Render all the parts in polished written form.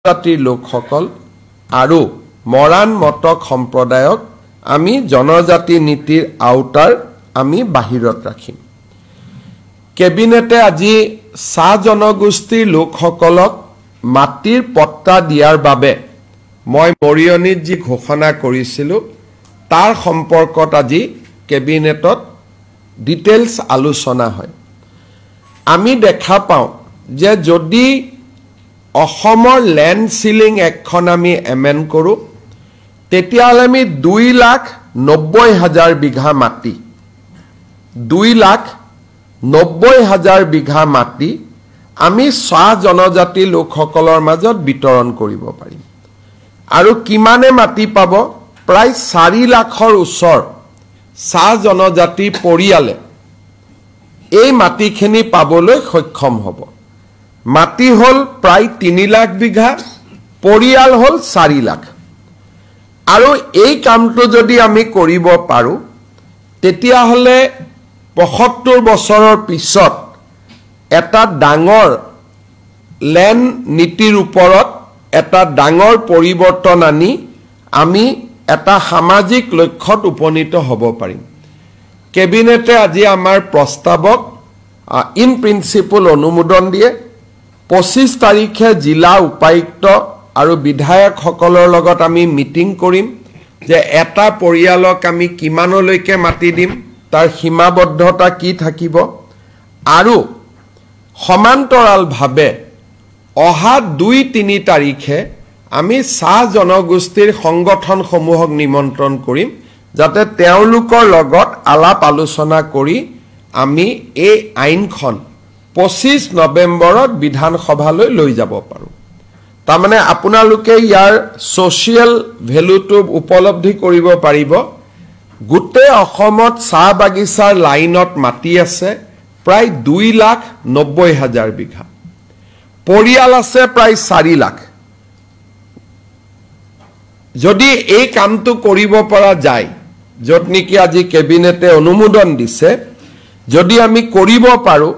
জাতিৰ লোকসকল আৰু মৰাণ মটক সম্প্ৰদায়ক আমি জনজাতি নীতিৰ আওতাৰ আমি বাহিৰত ৰাখিম কেবিনেটে আজি চাহ জনগোষ্ঠীৰ লোকসকলক মাটিৰ পট্টা দিয়াৰ বাবে মই মৰিয়নিত যি ঘোষণা কৰিছিলোঁ তাৰ সম্পৰ্কত আজি কেবিনেটত ডিটেইলছ আলোচনা হয় আমি দেখা পাওঁ যে যদি অসমৰ ল্যান্ড সিলিং একখন আমি এমেন্ড কৰোঁ তেতিয়াহ'লে আমি 2,90,000 বিঘা মাটি 2,90,000 বিঘা মাটি আমি চাহ জনজাতি লোকসকলৰ মাজত বিতৰণ কৰিব পাৰিম আৰু কিমানে মাটি পাব প্ৰায় 4 লাখৰ ওচৰ চাহ জনজাতি পৰিয়ালে এই মাটিখিনি পাবলৈ সক্ষম হ'ব মাটি হল প্ৰায় 3 লাখ বিঘা পৰিয়াল হল 4 লাখ আৰু এই কামটো যদি আমি কৰিব পাৰো তেতিয়া হলে 75 বছৰৰ পিছত এটা ডাঙৰ ল্যান্ড নীতিৰ ওপৰত এটা ডাঙৰ পৰিৱৰ্তন আনি আমি এটা সামাজিক লক্ষ্যত উপনীত হ'ব পাৰিম কেবিনেটে আজি আমাৰ প্ৰস্তাৱক ইন প্ৰিন্সিপল অনুমোদন দিয়ে 25 তাৰিখে জিলা উপায়ুক্ত আৰু বিধায়কসকলৰ লগত আমি মিটিং কৰিম যে এটা পৰিয়ালক আমি কিমানলৈকে মাটি দিম তাৰ সীমাবদ্ধতা কি থাকিব আৰু সমান্তৰালভাৱে অহা 2-3 তাৰিখে আমি চাহ জনগোষ্ঠীৰ সংগঠনসমূহক নিমন্ত্ৰণ কৰিম যাতে তেওঁলোকৰ লগত আলাপ আলোচনা কৰি আমি এই আইনখন 25 নৱেম্বৰত বিধানসভালৈ লৈ যাব পাৰো তাৰমানে আপোনালোকে ইয়াৰ সোশিয়েল ভ্যালুটো উপলব্ধি কৰিব পাৰিব গুটে অসমত চাহ বাগিচাৰ লাইনত মাটি আছে প্ৰায় 2,90,000 বিঘা পৰিয়াল আছে প্ৰায় 4 লাখ যদি এই কামটো কৰিব পৰা যায় যত নেকি আজি কেবিনেটে অনুমোদন দিছে যদি আমি কৰিব পাৰো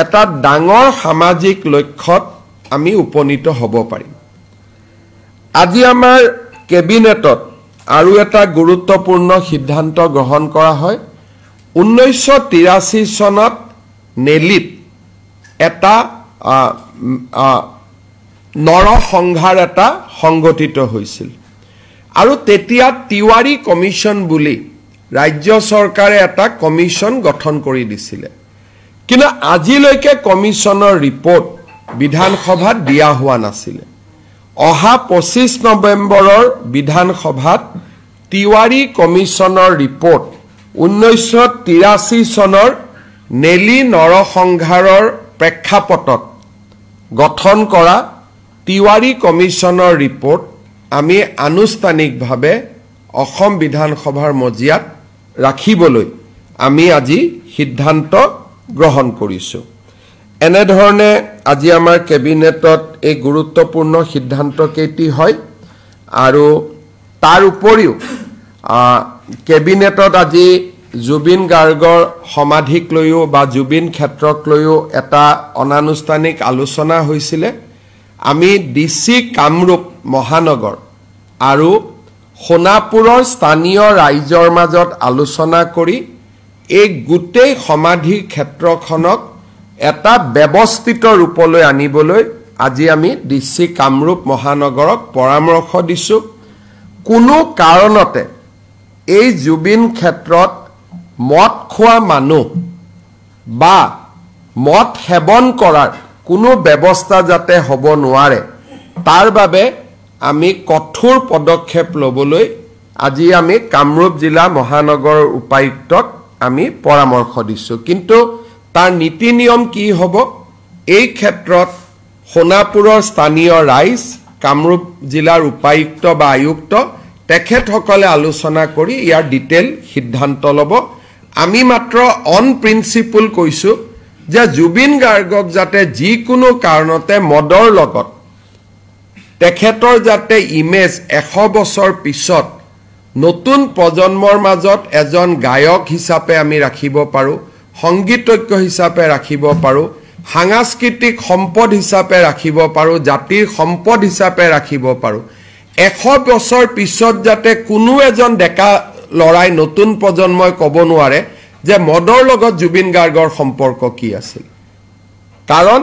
এটা ডাঙৰ সামাজিক লক্ষ্যত আমি উপনীত হ'ব পাৰিম আজি আমাৰ কেবিনেটত আৰু এটা গুৰুত্বপূৰ্ণ সিদ্ধান্ত গ্ৰহণ কৰা হয় 1983 চনত নেলিত এটা নৰসংহাৰ এটা সংগঠিত হৈছিল আৰু তেতিয়া তিৱাৰী কমিশন বুলি ৰাজ্য চৰকাৰে এটা কমিশন গঠন কৰি দিছিলে কিন্তু আজিলৈকে কমিশনৰ ৰিপৰ্ট বিধানসভাত দিয়া হোৱা নাছিল অহা 25 নৱেম্বৰৰ বিধানসভাত তিৱাৰী কমিশনৰ ৰিপৰ্ট 1983 চনৰ নেলি নৰসংহাৰৰ প্ৰেক্ষাপটত গঠন কৰা তিৱাৰী কমিশনৰ ৰিপৰ্ট আমি আনুষ্ঠানিকভাৱে অসম বিধানসভাৰ মজিয়াত ৰাখিবলৈ আমি আজি সিদ্ধান্ত গ্ৰহণ কৰিছো এনে ধৰণে আজি আমাৰ কেবিনেটত এই গুৰুত্বপূৰ্ণ সিদ্ধান্ত কেইটি হয় আৰু তাৰ উপৰিও কেবিনেটত আজি জুবিন গাৰ্গৰ সমাধিক লৈও বা জুবিন ক্ষেত্ৰক লৈও এটা অনানুষ্ঠানিক আলোচনা হৈছিল আমি ডিসি কামৰূপ মহানগৰ আৰু সোণাপুৰৰ স্থানীয় ৰাইজৰ মাজত আলোচনা কৰি এই গুটেই সমাধি ক্ষেত্ৰখনক এটা ব্যৱস্থিত ৰূপলৈ আনিবলৈ আজি আমি ডিসি কামৰূপ মহানগৰক পৰামৰ্শ দিছো কোনো কাৰণতে এই জুবিন ক্ষেত্ৰত মদ খোৱা মানুহ বা মদ সেৱন কৰাৰ কোনো ব্যৱস্থা যাতে হ'ব নোৱাৰে তাৰ বাবে আমি কঠোৰ পদক্ষেপ লবলৈ আজি আমি কামৰূপ জিলা মহানগৰৰ উপায়ুক্তক আমি পৰামৰ্শ দিছো কিন্তু তাৰ নীতি নিয়ম কি হ'ব এই ক্ষেত্ৰত সোণাপুৰৰ স্থানীয় ৰাইজ কামৰূপ জিলাৰ উপায়ুক্ত বা আয়ুক্ত তেখেতসকলে আলোচনা কৰি ইয়াৰ ডিটেইল সিদ্ধান্ত ল'ব আমি মাত্ৰ অন প্ৰিন্সিপল কৈছো যে জুবিন গাৰ্গক যাতে যিকোনো কাৰণতে মদৰ লগত তেখেতৰ যাতে ইমেজ 100 বছৰ পিছত নতুন প্ৰজন্মৰ মাজত এজন গায়ক হিচাপে আমি ৰাখিব পাৰো সংগীতজ্ঞ হিচাপে ৰাখিব পাৰো সাংস্কৃতিক সম্পদ হিচাপে ৰাখিব পাৰো জাতিৰ সম্পদ হিচাপে ৰাখিব পাৰো 100 বছৰ পিছত যাতে কোনো এজন ডেকা লৰাই নতুন প্ৰজন্মই ক'ব নোৱাৰে যে মদৰ লগত জুবিন গাৰ্গৰ সম্পৰ্ক কি আছিল কাৰণ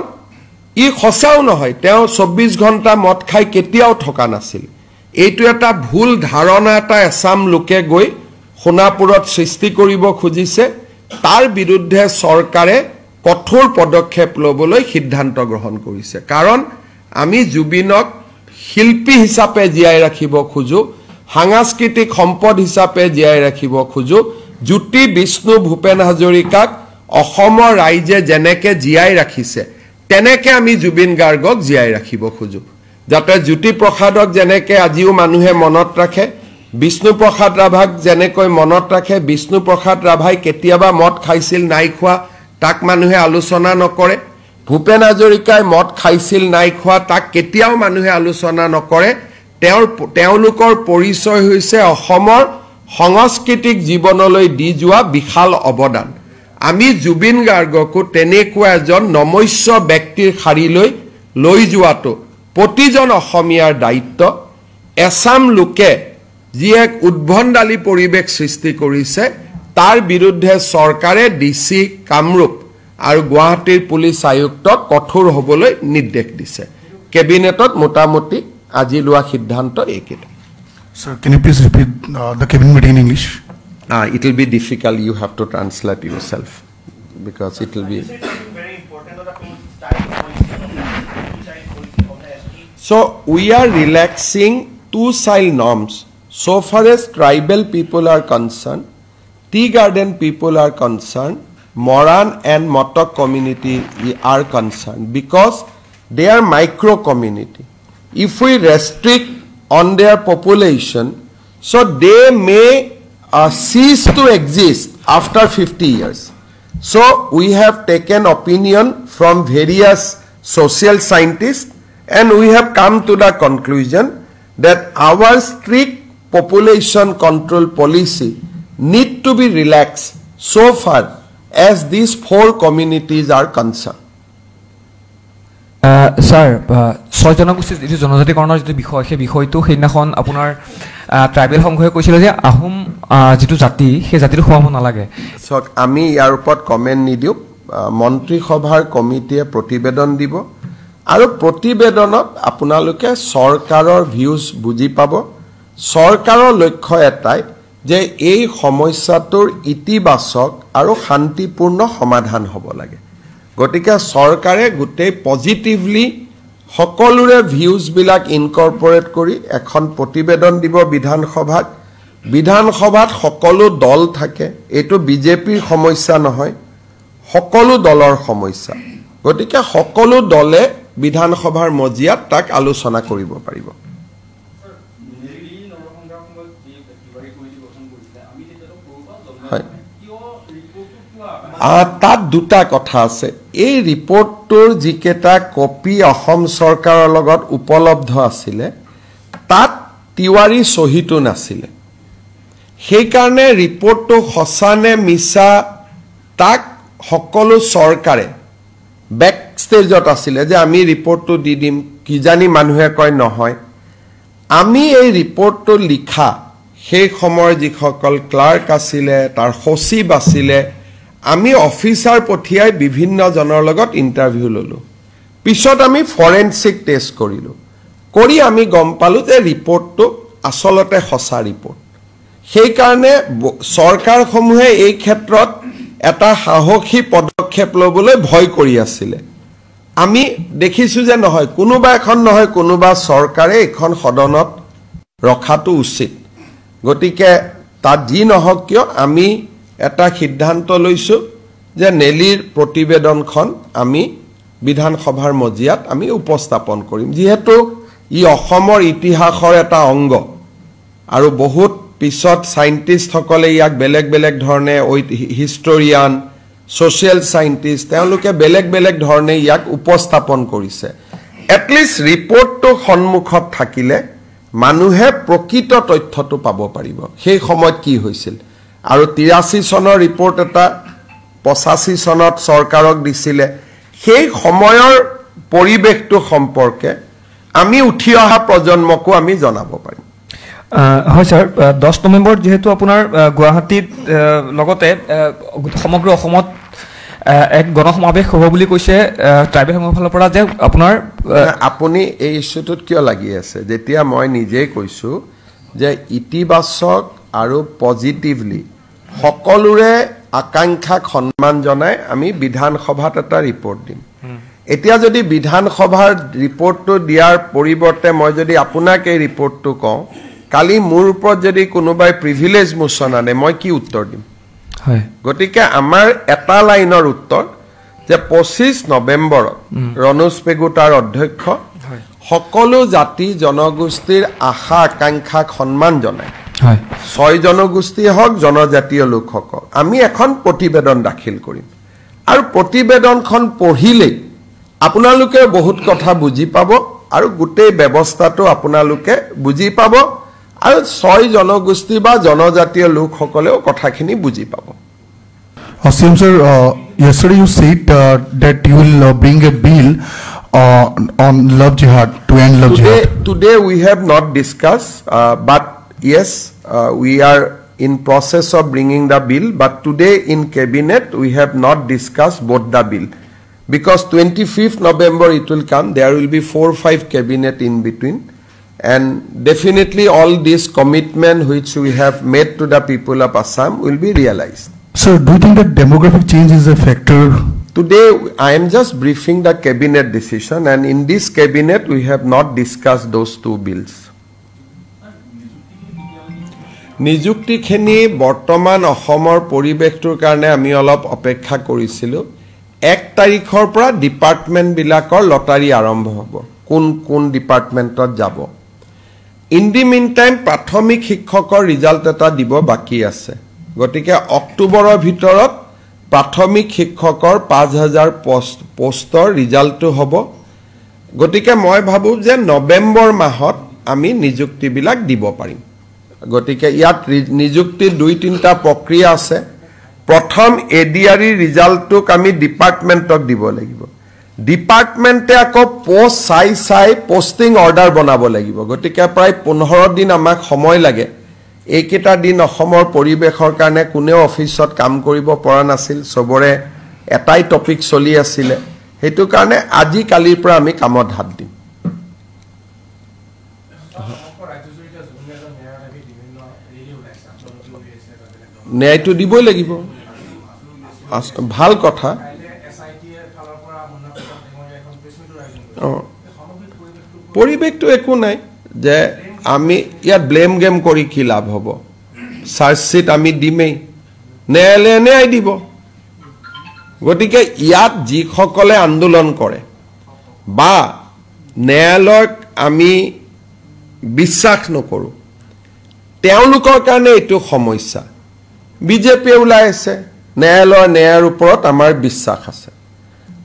ই খসাও নহয় তেওঁ 24 ঘণ্টা মদ খাই কেতিয়াও থকা নাছিল এইটো এটা ভুল ধাৰণা এটা এছাম লোকে গৈ সোণাপুৰত সৃষ্টি কৰিব খুজিছে তাৰ বিৰুদ্ধে চৰকাৰে কঠোৰ পদক্ষেপ লবলৈ সিদ্ধান্ত গ্ৰহণ কৰিছে কাৰণ আমি জুবিনক শিল্পী হিচাপে জীয়াই ৰাখিব খুজো সাংস্কৃতিক সম্পদ হিচাপে জীয়াই ৰাখিব খুজো জ্যোতি বিষ্ণু ভূপেন হাজৰিকাক অসমৰ ৰাইজে যেনেকে জীয়াই ৰাখিছে তেনেকে আমি জুবিন গাৰ্গক জীয়াই ৰাখিব খুজো যাতে জ্যোতি প্ৰসাদক যেনেকে আজিও মানুহে মনত ৰাখে বিষ্ণু প্ৰসাদ ৰাভাক যেনেকৈ মনত ৰাখে বিষ্ণু প্ৰসাদ ৰাভাই কেতিয়াবা মদ খাইছিল নাই খোৱা তাক মানুহে আলোচনা নকৰে ভূপেন হাজৰিকাই মদ খাইছিল নাই খোৱা তাক কেতিয়াও মানুহে আলোচনা নকৰে তেওঁলোকৰ পৰিচয় হৈছে অসমৰ সাংস্কৃতিক জীৱনলৈ দি যোৱা বিশাল অৱদান আমি জুবিন গাৰ্গকো তেনেকুৱা এজন নমস্য ব্যক্তিৰ শাৰীলৈ লৈ যোৱাটো প্ৰতিজন অসমীয়াৰ দায়িত্ব এছাম লোকে যি এক উদ্ভণ্ডালী পৰিৱেশ সৃষ্টি কৰিছে তাৰ বিৰুদ্ধে চৰকাৰে ডিসি কামৰূপ আৰু গুৱাহাটীৰ পুলিচ আয়ুক্তক কঠোৰ হ'বলৈ নিৰ্দেশ দিছে কেবিনেটত মোটামুটি আজি লোৱা সিদ্ধান্ত এইকেইটা Sir, can you please repeat the cabinet meeting in English? It will be difficult. You have to translate yourself because it will be. Very important of the child policy. So we are relaxing 2 child norms. So far as tribal people are concerned, tea garden people are concerned, Moran and Motok community are concerned because they are micro community. If we restrict on their population, so they may cease to exist after 50 years. So we have taken opinion from various social scientists and we have come to the conclusion that our strict population control policy need to be relaxed so far as these 4 communities are concerned. Sir, ছয় জনগোষ্ঠীৰ যিটো জনজাতিকৰণৰ যিটো বিষয় সেই বিষয়টো সেইদিনাখন আপোনাৰ ট্ৰাইবেল সংঘই কৈছিল যে আহোম যিটো জাতি সেই জাতিটো সোমাব নালাগে চাওক আমি ইয়াৰ ওপৰত কমেণ্ট নিদিওঁ মন্ত্ৰী সভাৰ কমিটিয়ে প্ৰতিবেদন দিব আৰু প্ৰতিবেদনত আপোনালোকে চৰকাৰৰ ভিউজ বুজি পাব চৰকাৰৰ লক্ষ্য এটাই যে এই সমস্যাটোৰ ইতিবাচক আৰু শান্তিপূৰ্ণ সমাধান হ'ব লাগে গতিকে চৰকাৰে গোটেই পজিটিভলি সকলোৰে ভিউজ বিলাক ইনকৰ্পোৰেট কৰি এখন প্ৰতিবেদন দিব বিধানসভাত সকলো দল থাকে এটো বিজেপিৰ সমস্যা নহয় সকলো দলৰ সমস্যা গতিকে সকলো দলে বিধানসভাৰ মজিয়াত তাক আলোচনা কৰিব পাৰিব তাত দুটা কথা আছে এই ৰিপৰ্টটোৰ যিকেটা কপি অসম চৰকাৰৰ লগত উপলব্ধ আছিল তাত তিৱাৰী সহিটো নাছিল সেই কাৰণে ৰিপৰ্টটো হসানে মিছা তাক সকলো চৰকাৰে ব্যাক ষ্টেজত আছিল যে আমি ৰিপৰ্টটো দি দিম কি জানি মানুহে কয় নহয় আমি এই ৰিপৰ্টটো লিখা সেই সময় যিসকল ক্লাৰ্ক আছিল তাৰ সচিব আছিল আমি অফিচাৰ পঠিয়াই বিভিন্ন জনৰ লগত ইন্টাৰভিউ ললো পিছত আমি ফৰেনসিক টেষ্ট কৰিলো কৰি আমি গম পালো যে ৰিপৰ্টটো আসলতে হসা ৰিপৰ্ট সেই কাৰণে সৰকাৰ সমূহে এই ক্ষেত্ৰত এটা সাহসী পদক্ষেপ লবলৈ ভয় কৰি আছিল আমি দেখিছো যে নহয় কোনোবা এখন নহয় কোনোবা চৰকাৰে এখন সদনত ৰখাটো উচিত গতিকে তাত যি নহওক কিয় আমি এটা সিদ্ধান্ত লৈছো যে নেলিৰ প্ৰতিবেদনখন আমি বিধানসভাৰ মজিয়াত আমি উপস্থাপন কৰিম যেহেতু ই অসমৰ ইতিহাসৰ এটা অংগ আৰু বহুত পিছত সাইন্টিষ্ট সকলে ইয়াক বেলেগ বেলেগ ধৰণে হিষ্টৰিয়ান সোশিয়াল সাইন্টিষ্ট তেওঁলোকে বেলেগ বেলেগ ধৰণে ইয়াক উপস্থাপন কৰিছে এটলিষ্ট ৰিপৰ্টটো সন্মুখত থাকিলে মানুহে প্ৰকৃত তথ্যটো পাব পাৰিব সেই সময়ত কি হৈছিল আৰু 83 চনৰ ৰিপৰ্ট এটা 85 চনত চৰকাৰক দিছিলে সেই সময়ৰ পৰিবেশটো সম্পৰ্কে আমি উঠি অহা প্ৰজন্মকো আমি জনাব পাৰিম হয় স্যাৰ 10 নৱেম্বৰ যেহেতু আপোনাৰ গুৱাহাটীত লগতে সমগ্ৰ অসমত এক গণসমাবেশ হ'ব বুলি কৈছে ট্ৰাইবেল সংঘৰ ফালৰ পৰা যে আপোনাৰ আপুনি এই ইস্যুটোত কিয় লাগি আছে যেতিয়া মই নিজেই কৈছো যে ইতিবাচক আৰু পজিটিভলি সকলোৰে আকাংক্ষাক সন্মান জনাই আমি বিধানসভাত এটা ৰিপৰ্ট দিম এতিয়া যদি বিধানসভাৰ ৰিপৰ্টটো দিয়াৰ পৰিৱৰ্তে মই যদি আপোনাক এই ৰিপৰ্টটো কওঁ কালি মোৰ ওপৰত যদি কোনোবাই প্ৰিভিলেজ মোচন আনে মই কি উত্তৰ দিম হয় গতিকে আমাৰ এটা লাইনৰ উত্তৰ যে 25 নৱেম্বৰত ৰণোজ পেগু তাৰ অধ্যক্ষ সকলো জাতি জনগোষ্ঠীৰ আশা আকাংক্ষাক সন্মান জনায় হয় 6 জনগোষ্ঠী হওক জনজাতীয় লোকসকল আমি এখন প্ৰতিবেদন দাখিল কৰিম আৰু প্ৰতিবেদনখন পঢ়িলে আপোনালোকে বহুত কথা বুজি পাব আৰু গোটেই ব্যৱস্থাটো আপোনালোকে বুজি পাব আৰু 6 জনগোষ্ঠী বা জনজাতীয় লোকসকলেও কথাখিনি বুজি পাব CM sir, yesterday you said that you will bring a bill on love jihad to end love jihad. Today we have not discussed, but yes, we are in process of bringing the bill. But today in cabinet we have not discussed both the bill because 25th November it will come. There will be 4 or 5 cabinet in between, and definitely all this commitment which we have made to the people of Assam will be realized. Sir, do you think that demographic change is a factor? Today, I am just briefing the cabinet decision, and in this cabinet, we have not discussed those 2 bills. নিযুক্তিখিনি বৰ্তমান অসমৰ পৰিৱেশটোৰ কাৰণে আমি অলপ অপেক্ষা কৰিছিলোঁ 1 তাৰিখৰ পৰা ডিপাৰ্টমেণ্টবিলাকৰ লটাৰী আৰম্ভ হ'ব কোন ডিপাৰ্টমেণ্টত যাব ইন দি মিন টাইম প্ৰাথমিক শিক্ষকৰ ৰিজাল্ট এটা দিব বাকী আছে গতিকে অক্টোবৰৰ ভিতৰত প্ৰাথমিক শিক্ষকৰ 5000 পোষ্টৰ ৰিজাল্টটো হ'ব গতিকে মই ভাবো যে নৱেম্বৰ মাহত আমি নিযুক্তিবিলাক দিব পাৰিম গতিকে ইয়াত নিযুক্তিৰ 2-3টা প্ৰক্ৰিয়া আছে প্ৰথম এডিআৰই ৰিজাল্টটোক আমি ডিপাৰ্টমেণ্টক দিব লাগিব ডিপাৰ্টমেণ্টে আকৌ পোষ্ট চাই পোষ্টিং অৰ্ডাৰ বনাব লাগিব গতিকে প্ৰায় 15 দিন আমাক সময় লাগে এইকেইটা দিন অসমৰ পৰিৱেশৰ কাৰণে কোনেও অফিচত কাম কৰিব পৰা নাছিল সবৰে এটাই টপিক চলি আছিল হেতু কাৰণে আজি কালিৰ পৰা আমি কামত হাত দিম ন্যায়টো দিবই লাগিব ভাল কথা পৰিৱেশটো একো নাই যে আমি ইয়াত ব্লেম গেম কৰি কি লাভ হ'ব চাৰ্জশিট আমি দিমেই ন্যায়ালয়ে ন্যায় দিব গতিকে ইয়াত যিসকলে আন্দোলন কৰে বা ন্যায়ালয়ক আমি বিশ্বাস নকৰো তেওঁলোকৰ কাৰণে এইটো সমস্যা বিজেপি ওলাই আছে ন্যায়ালয়ৰ ওপৰত আমাৰ বিশ্বাস আছে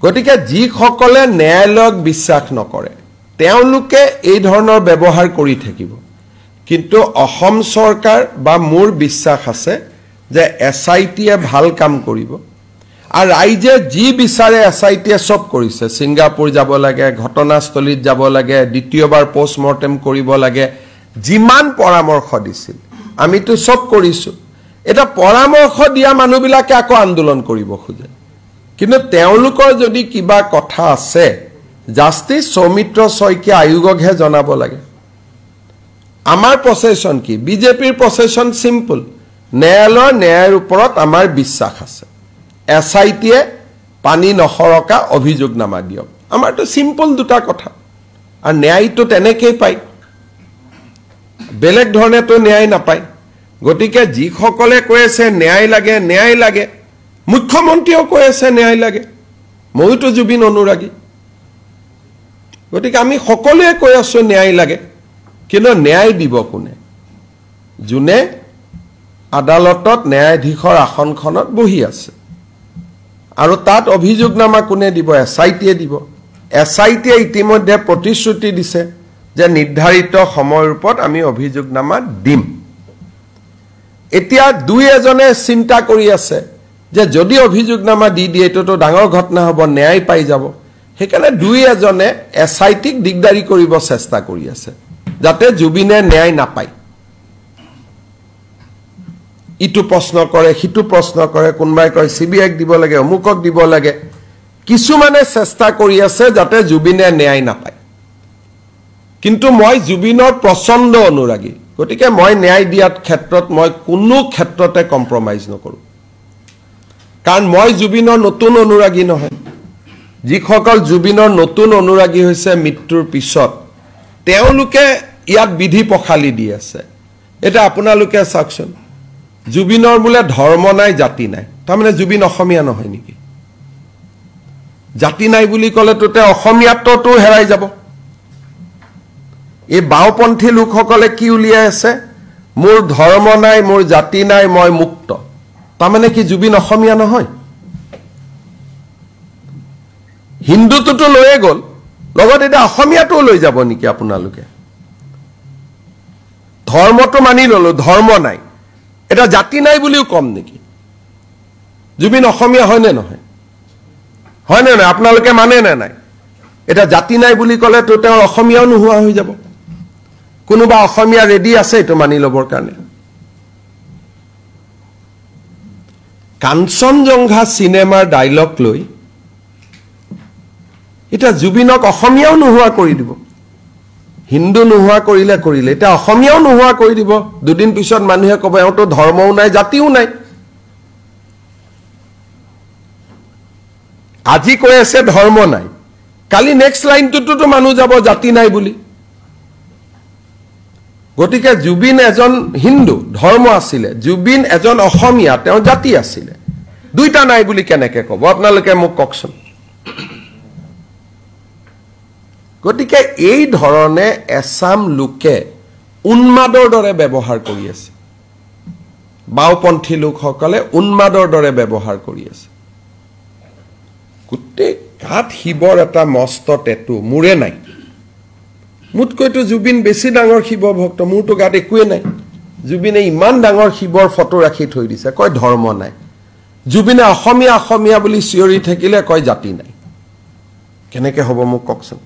গতিকে যিসকলে ন্যায়ালয়ক বিশ্বাস নকৰে তেওঁলোকে এই ধৰণৰ ব্যৱহাৰ কৰি থাকিব কিন্তু অসম চৰকাৰ বা মোৰ বিশ্বাস আছে যে এসআইটিয়ে ভাল কাম কৰিব আৰু ৰাইজে যি বিচাৰে এসআইটিয়ে সব কৰিছে সিঙ্গাপুৰ যাব লাগে ঘটনাস্থলীত যাব লাগে দ্বিতীয়বাৰ পোষ্টমৰ্টেম কৰিব লাগে যিমান পৰামৰ্শ দিছিল আমিতো সব কৰিছো এটা পৰামৰ্শ দিয়া মানুহবিলাকে আকৌ আন্দোলন কৰিব খোজে কিন্তু তেওঁলোকৰ যদি কিবা কথা আছে জাস্টিস সৌমিত্ৰ শইকীয়া আয়োগকহে জনাব লাগে আমাৰ প্ৰসেছন কি বিজেপিৰ প্ৰসেছন সিম্পল ন্যায়ৰ ওপৰত আমাৰ বিশ্বাস আছে এসআইটিয়ে পানী নহৰকা অভিযোগনামা দিয়ক আমাৰটো সিম্পল দুটা কথা আৰু ন্যায়টো তেনেকেই পায় বেলেগ ধৰণেতো ন্যায় নাপায় গতিকে যিসকলে কৈ আছে ন্যায় লাগে মুখ্যমন্ত্ৰীও কৈ আছে ন্যায় লাগে মইতো জুবিন অনুৰাগী গতিকে আমি সকলোৱে কৈ আছো ন্যায় লাগে কিন্তু ন্যায় দিব কোনে জুনে আদালতত ন্যায়াধীশৰ আসনখনত বহি আছে আৰু তাত অভিযোগনামা কোনে দিব এসআইটিয়ে দিব এসআইটিয়ে ইতিমধ্যে প্ৰতিশ্ৰুতি দিছে যে নিৰ্ধাৰিত সময়ৰ ওপৰত আমি অভিযোগনামা দিম এতিয়া দুই এজনে চিন্তা কৰি আছে যে যদি অভিযোগনামা দি দিয়ে এইটোতো ডাঙৰ ঘটনা হ'ব, ন্যায় পাই যাব। সেইকাৰণে দুই এজনে SITক দিগদাৰি কৰিব চেষ্টা কৰি আছে যাতে জুবিনে ন্যায় নাপায়। ইটো প্ৰশ্ন কৰে, সিটো প্ৰশ্ন কৰে, কোনোবাই কয় CBIক দিব লাগে, অমুকক দিব লাগে। কিছুমানে চেষ্টা কৰি আছে যাতে জুবিনে ন্যায় নাপায়। কিন্তু মই জুবিনৰ প্ৰচণ্ড অনুৰাগী, গতিকে মই ন্যায় দিয়াৰ ক্ষেত্ৰত মই কোনো ক্ষেত্ৰতে কম্প্ৰমাইজ নকৰোঁ। কাৰণ মই জুবিনৰ নতুন অনুৰাগী নহয়। যিসকল জুবিনৰ নতুন অনুৰাগী হৈছে মৃত্যুৰ পিছত, তেওঁলোকে ইয়াত বিধি পখালি দি আছে। এটা আপোনালোকে চাওকচোন, জুবিনৰ বোলে ধৰ্ম নাই, জাতি নাই, তাৰমানে জুবিন অসমীয়া নহয় নেকি? জাতি নাই বুলি ক'লেতো তেওঁ অসমীয়াত্বটো হেৰাই যাব। এই বাওঁপন্থী লোকসকলে কি উলিয়াই আছে? মোৰ ধৰ্ম নাই, মোৰ জাতি নাই, মই মুক্ত। তাৰমানে কি জুবিন অসমীয়া নহয়? হিন্দুটোতো লৈয়ে গ'ল, লগত এতিয়া অসমীয়াটোও লৈ যাব নেকি আপোনালোকে? ধৰ্মটো মানি ল'লো, ধৰ্ম নাই, এটা জাতি নাই বুলিও কম নেকি? জুবিন অসমীয়া হয়নে নহয়? হয়নে নহয়? আপোনালোকে মানে নে নাই? এটা জাতি নাই বুলি ক'লেতো তেওঁৰ অসমীয়াও নোহোৱা হৈ যাব। কোনোবা অসমীয়া ৰেডি আছে এইটো মানি ল'বৰ কাৰণে? কাঞ্চনজংঘা চিনেমাৰ ডাইলগ লৈ এটা জুবিনক অসমীয়াও নোহোৱা কৰি দিব। হিন্দু নোহোৱা কৰিলে কৰিলে, এতিয়া অসমীয়াও নোহোৱা কৰি দিব। দুদিন পিছত মানুহে ক'ব এওঁতো ধৰ্মও নাই, জাতিও নাই। আজি কৈ আছে ধৰ্ম নাই, কালি নেক্সট লাইনটোতো মানুহ যাব জাতি নাই বুলি। গতিকে জুবিন এজন হিন্দু, ধৰ্ম আছিলে, জুবিন এজন অসমীয়া, তেওঁ জাতি আছিলে। দুইটা নাই বুলি কেনেকে ক'ব আপোনালোকে মোক কওকচোন? গতিকে এই ধৰণে এছাম লোকে উন্মাদৰ দৰে ব্যৱহাৰ কৰি আছে। বাওঁপন্থী লোকসকলে উন্মাদৰ দৰে ব্যৱহাৰ কৰি আছে। গোটেই গাত শিৱৰ এটা মস্ত টেটু, মোৰে নাই। মোতকৈতো জুবিন বেছি ডাঙৰ শিৱ ভক্ত, মোৰতো গাত একোৱে নাই। জুবিনে ইমান ডাঙৰ শিৱৰ ফটো ৰাখি থৈ দিছে, কয় ধৰ্ম নাই। জুবিনে অসমীয়া অসমীয়া বুলি চিঞৰি থাকিলে কয় জাতি নাই। কেনেকে হ'ব মোক কওকচোন?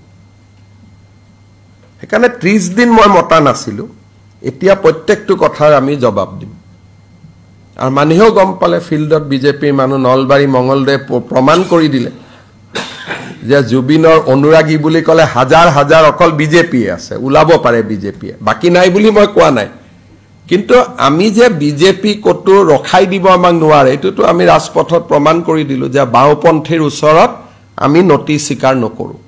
সেইকাৰণে 30 দিন মই মতা নাছিলো, এতিয়া প্ৰত্যেকটো কথাৰ আমি জবাব দিম। আৰু মানুহেও গম পালে, ফিল্ডত বিজেপিৰ মানুহ নলবাৰী মঙলদৈ প্ৰমাণ কৰি দিলে যে জুবিনৰ অনুৰাগী বুলি ক'লে হাজাৰ হাজাৰ অকল বিজেপিয়ে আছে, ওলাব পাৰে বিজেপিয়ে, বাকী নাই বুলি মই কোৱা নাই। কিন্তু আমি যে বিজেপি ক'তো ৰখাই দিব আমাক নোৱাৰে, এইটোতো আমি ৰাজপথত প্ৰমাণ কৰি দিলো যে বাওঁপন্থীৰ ওচৰত আমি নতি স্বীকাৰ নকৰোঁ।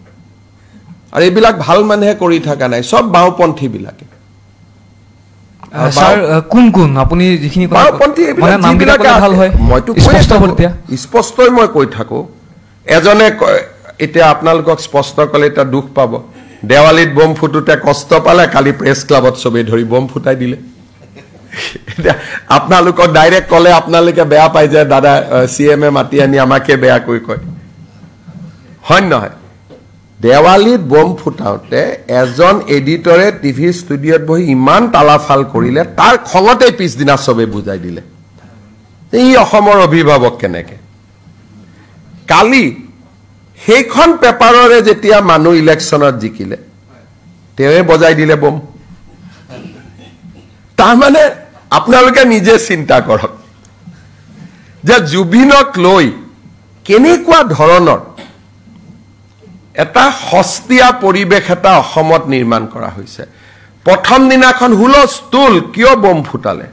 আৰু এইবিলাক ভাল মানুহে কৰি থকা নাই, চব বাওঁপন্থী বিলাকে। স্যাৰ কোন কোন আপুনি যিখিনি বাওঁপন্থী মইতো স্পষ্টই মই কৈ থাকো। এজনে এতিয়া আপোনালোকক স্পষ্ট ক'লে এতিয়া দুখ পাব, দেৱালীত বম ফুটোতে কষ্ট পালে, কালি প্ৰেছ ক্লাবত চবেই ধৰি বম ফুটাই দিলে। এতিয়া আপোনালোকক ডাইৰেক্ট ক'লে আপোনালোকে বেয়া পাই যে দাদা CM মাতি আনি আমাকে বেয়াকৈ কয়, হয় নহয়? দেৱালীত বম ফুটাওতে এজন এডিটৰে টিভি ষ্টুডিঅ'ত বহি ইমান তালাফাল কৰিলে, তাৰ খঙতে পিছদিনা চবে বুজাই দিলে ই অসমৰ অভিভাৱক কেনেকে। কালি সেইখন পেপাৰৰে যেতিয়া মানুহ ইলেকশ্যনত জিকিলে, তেওঁৱে বজাই দিলে বম। তাৰমানে আপোনালোকে নিজে চিন্তা কৰক যে জুবিনক লৈ কেনেকুৱা ধৰণৰ এটা সস্তীয়া পৰিৱেশ এটা অসমত নিৰ্মাণ কৰা হৈছে। প্ৰথম দিনাখন হুলস্থুল, কিয় বম ফুটালে?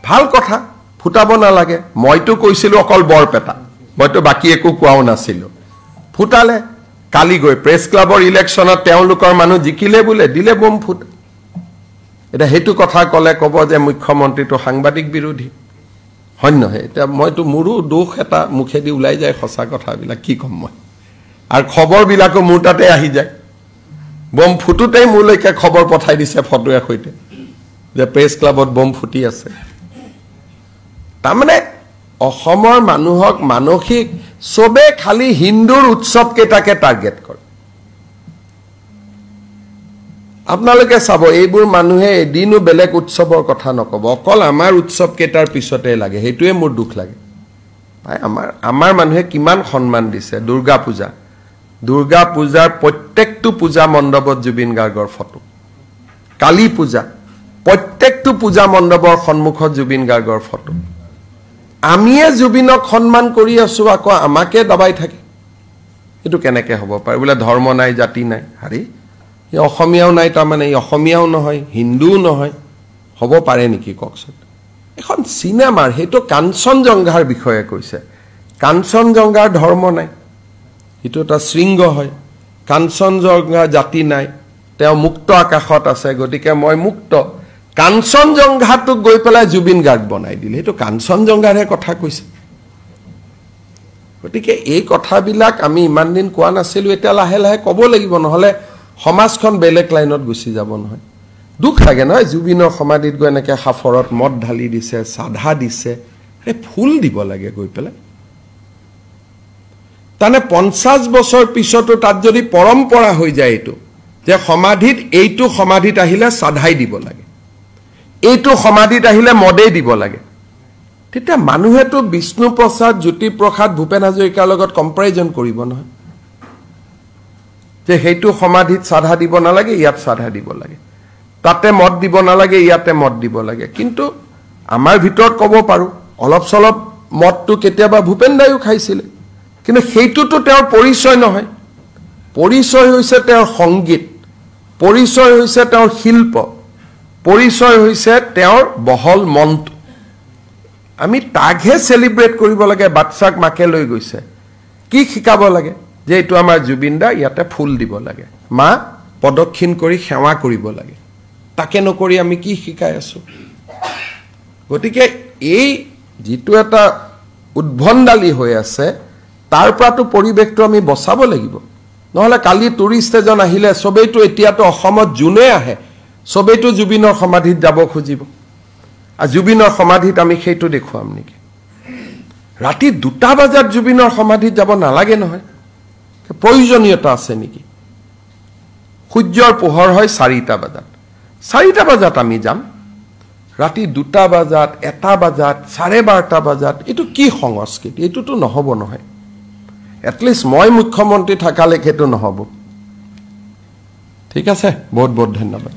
ভাল কথা, ফুটাব নালাগে। মইতো কৈছিলো অকল বৰপেটা, মইতো বাকী একো কোৱাও নাছিলো। ফুটালে, কালি গৈ প্ৰেছ ক্লাবৰ ইলেকশ্যনত তেওঁলোকৰ মানুহ জিকিলে বোলে, দিলে বম ফুট। এতিয়া সেইটো কথা ক'লে ক'ব যে মুখ্যমন্ত্ৰীটো সাংবাদিক বিৰোধী, হয় নহয়? এতিয়া মইতো মোৰো দোষ এটা মুখেদি ওলাই যায়, সঁচা কথাবিলাক কি ক'ম মই। আৰু খবৰবিলাকো মোৰ তাতে আহি যায়। বম ফুটোতেই মোলৈকে খবৰ পঠাই দিছে ফটোৰ সৈতে যে প্ৰেছ ক্লাবত বম ফুটি আছে। তাৰমানে অসমৰ মানুহক মানসিক চবে খালি হিন্দুৰ উৎসৱ কেইটাকে টাৰ্গেট কৰে। আপোনালোকে চাব এইবোৰ মানুহে এদিনো বেলেগ উৎসৱৰ কথা নকব অকল আমাৰ উৎসৱ কেইটাৰ পিছতে লাগে সেইটোৱে মোৰ দুখ লাগে আমাৰ মানুহে কিমান সন্মান দিছে দুৰ্গা পূজাৰ প্ৰত্যেকটো পূজা মণ্ডপত জুবিন গাৰ্গৰ ফটো কালী পূজা প্ৰত্যেকটো পূজা মণ্ডপৰ সন্মুখত জুবিন গাৰ্গৰ ফটো আমিয়ে জুবিনক সন্মান কৰি আছো আকৌ আমাকে দবাই থাকে এটো কেনেকৈ হ'ব পাৰে বোলে ধৰ্ম নাই জাতি নাই হাৰি এই অসমীয়াও নাই তাৰমানে এই অসমীয়াও নহয় হিন্দুও নহয় হ'ব পাৰে নেকি কওকচোন এখন সিনেমাৰ হেটো কাঞ্চনজংঘাৰ বিষয়ে কৈছে কাঞ্চনজংঘাৰ ধৰ্ম নাই এটো এটা শৃংগ হয় কাঞ্চনজংঘা জাতি নাই তেওঁ মুক্ত আকাশত আছে গতিকে মই মুক্ত কাঞ্চনজংঘাটোক গৈ পেলাই জুবিন গাৰ্গ বনাই দিলে হেটো কাঞ্চনজংঘাৰহে কথা কৈছে গতিকে এই কথাবিলাক আমি ইমান দিন কোৱা নাছিলো এটা লাহে লাহে ক'ব লাগিব নহলে সমাজখন বেলেগ লাইনত গুচি যাব নহয় দুখ লাগে নহয় জুবিনৰ সমাধিত গৈ এনেকৈ হাফৰত মদ ঢালি দিছে সাধা দিছে আৰে ফুল দিব লাগে গৈ পেলাই তানে 50 বছৰ পিছতো তাত যদি পৰম্পৰা হৈ যায় এইটো যে সমাধিত এইটো সমাধিত আহিলে সাধাই দিব লাগে এইটো সমাধিত আহিলে মদেই দিব লাগে তেতিয়া মানুহেতো বিষ্ণু প্ৰসাদ জ্যোতি প্ৰসাদ ভূপেন হাজৰিকাৰ লগত কম্পাৰিজন কৰিব নহয় যে হেতু সমাধিত সাধা দিব নালাগে ইয়াত সাধা দিব লাগে তাতে মদ দিব নালাগে ইয়াতে মদ দিব লাগে কিন্তু আমাৰ ভিতৰত ক'ব পাৰো অলপ সলপ মদটো কেতিয়াবা ভূপেন দাইও খাইছিল কিন্তু হেতুটো তেওঁৰ পৰিচয় নহয় পৰিচয় হৈছে তেওঁৰ সংগীত পৰিচয় হৈছে তেওঁৰ শিল্প পৰিচয় হৈছে তেওঁৰ বহল মনটো আমি তাকহে সেলিব্ৰেট কৰিব লাগে বাচ্চাক মাকে লৈ গৈছে কি শিকাব লাগে যে এটো আমাৰ জুবিন দা ইয়াতে ফুল দিব লাগে মা পদক্ষিণ কৰি সেৱা কৰিব লাগে তাকে নকৰি আমি কি শিকাই আছো গতিকে এই যেটো এটা উদ্ভণ্ডালি হৈ আছে তাৰ পৰাটো পৰিবেশটো আমি বচাব লাগিব নহলে কালি টুৰিষ্ট এজন আহিলে সবেইটো এতিয়াটো অসমত জুনে আহে সবেইটো জুবিনৰ সমাধিত যাব খুজিব আৰু জুবিনৰ সমাধিত আমি সেইটো দেখুৱাম নেকি ৰাতি 2টা বজাত জুবিনৰ সমাধিত যাব নালাগে নহয় প্ৰয়োজনীয়তা আছে নেকি সূৰ্যৰ পোহৰ হয় 4টা বজাত আমি যাম ৰাতি 2টা বজাত 1টা বজাত 12:30 বজাত এটো কি সংস্কৃতি এটোটো নহব নহয় এটলিষ্ট মই মুখ্যমন্ত্ৰী থাকালে কেটো নহব ঠিক আছে বহুত বহুত ধন্যবাদ